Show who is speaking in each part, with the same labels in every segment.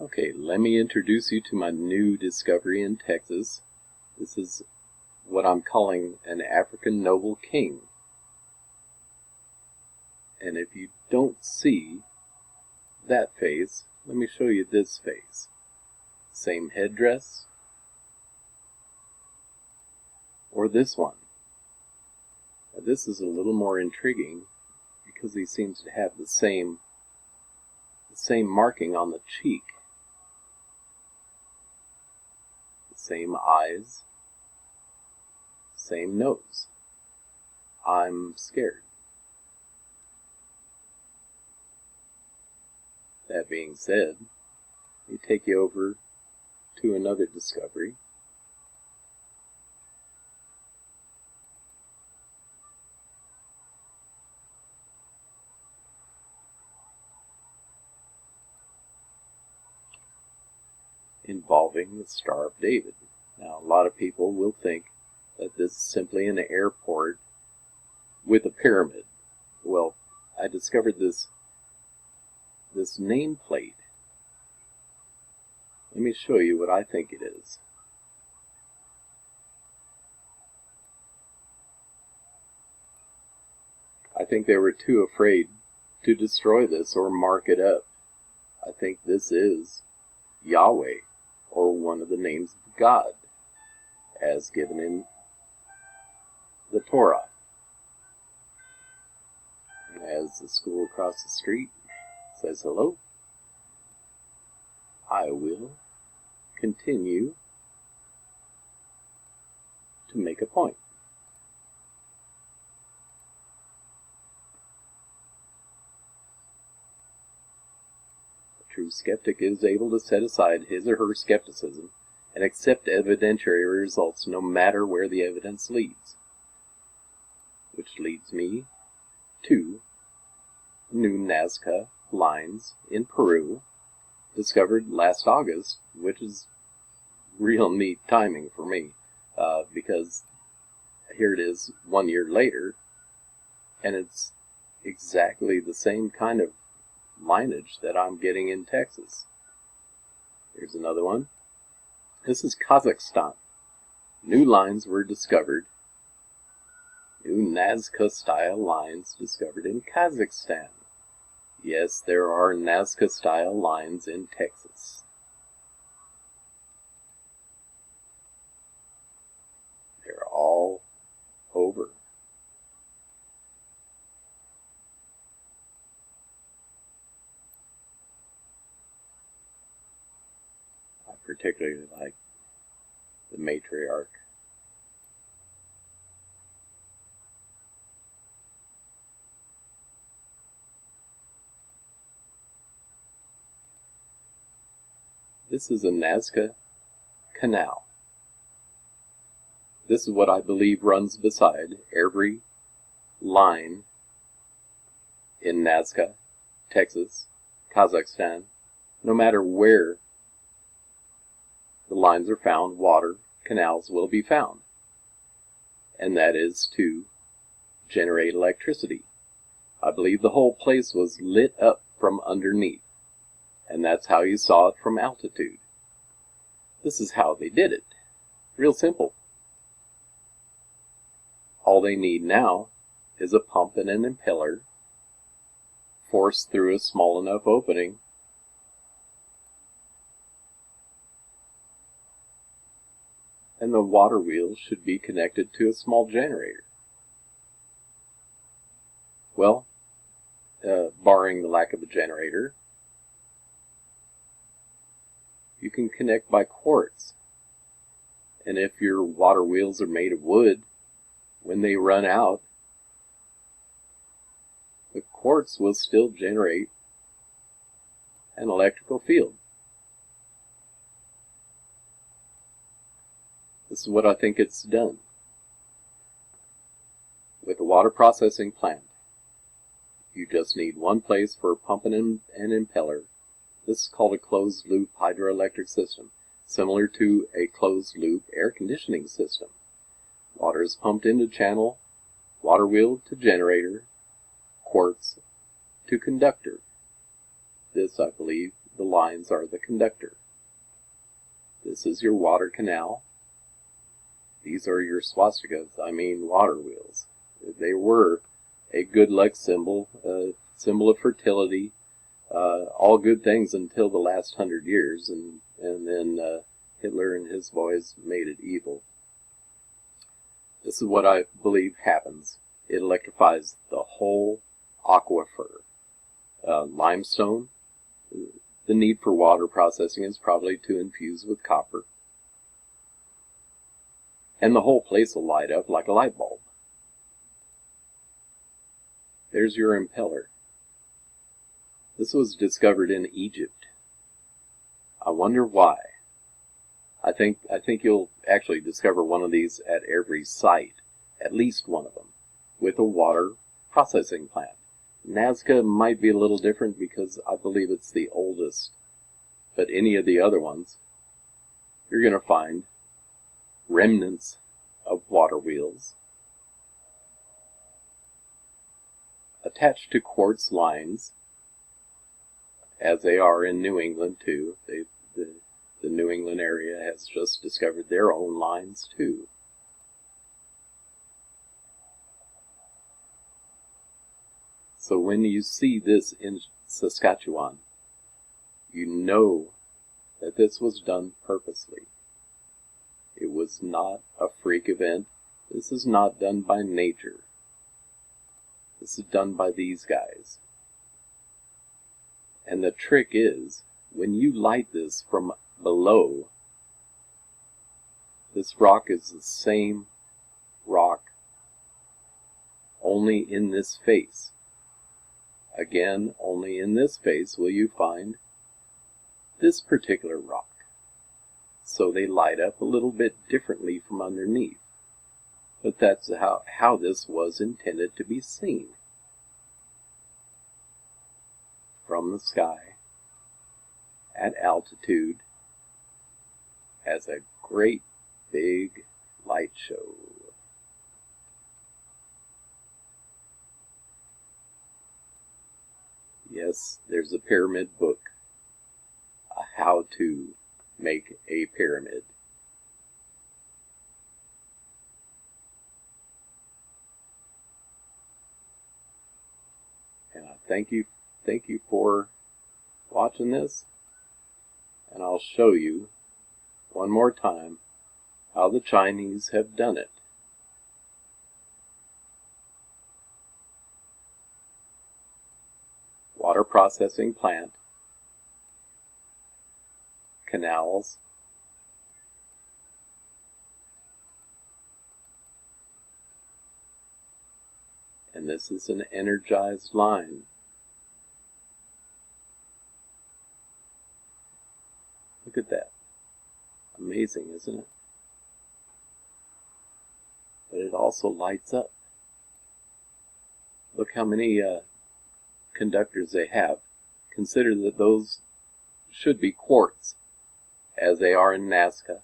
Speaker 1: Okay, let me introduce you to my new discovery in Texas. This is what I'm calling an African noble king. And if you don't see that face, let me show you this face. Same headdress, or this one. Now, this is a little more intriguing because he seems to have the same marking on the cheek. Same eyes, same nose. I'm scared. That being said, let me take you over to another discovery. Involving the Star of David. Now, a lot of people will think that this is simply an airport with a pyramid. Well, I discovered this nameplate. Let me show you what I think it is. I think they were too afraid to destroy this or mark it up. I think this is Yahweh, or one of the names of God, as given in the Torah. And as the school across the street says hello, I will continue to make a point. True skeptic is able to set aside his or her skepticism and accept evidentiary results no matter where the evidence leads. Which leads me to new Nazca lines in Peru, discovered last August, which is real neat timing for me, because here it is 1 year later, and it's exactly the same kind of lineage that I'm getting in Texas. Here's another one. This is Kazakhstan. New lines were discovered. New Nazca style lines discovered in Kazakhstan. Yes, there are Nazca style lines in Texas. They're all over. Particularly like the matriarch. This is a Nazca canal. This is what I believe runs beside every line in Nazca, Texas, Kazakhstan. No matter where the lines are found, water canals will be found. And that is to generate electricity. I believe the whole place was lit up from underneath. And that's how you saw it from altitude. This is how they did it. Real simple. All they need now is a pump and an impeller forced through a small enough opening and the water wheel should be connected to a small generator. Well, barring the lack of a generator, you can connect by quartz. And if your water wheels are made of wood, when they run out, the quartz will still generate an electrical field. This is what I think it's done. With a water processing plant, you just need one place for a pump and an impeller. This is called a closed-loop hydroelectric system, similar to a closed-loop air conditioning system. Water is pumped into channel, water wheel to generator, quartz to conductor. This, I believe, the lines are the conductor. This is your water canal. These are your swastikas, I mean water wheels. They were a good luck symbol, a symbol of fertility, all good things until the last 100 years, and then Hitler and his boys made it evil. This is what I believe happens. It electrifies the whole aquifer. Limestone, the need for water processing is probably to infuse with copper. And the whole place will light up like a light bulb. There's your impeller. This was discovered in Egypt. I wonder why. I think you'll actually discover one of these at every site, at least one of them, with a water processing plant. Nazca might be a little different because I believe it's the oldest, but any of the other ones, you're going to find remnants of water wheels attached to quartz lines, as they are in New England too. The New England area has just discovered their own lines too. So when you see this in Saskatchewan, you know that this was done purposely. It was not a freak event. This is not done by nature. This is done by these guys. And the trick is, when you light this from below, this rock is the same rock, only in this face. Again, only in this face will you find this particular rock. So they light up a little bit differently from underneath. But that's how this was intended to be seen. From the sky, at altitude, as a great big light show. Yes, there's a pyramid book, how to make a pyramid. And I thank you for watching this, and I'll show you one more time how the Chinese have done it. Water processing plant, canals, and this is an energized line. Look at that. Amazing, isn't it? But it also lights up. Look how many conductors they have. Consider that those should be quartz, as they are in Nazca,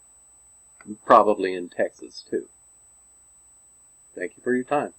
Speaker 1: and probably in Texas too. Thank you for your time.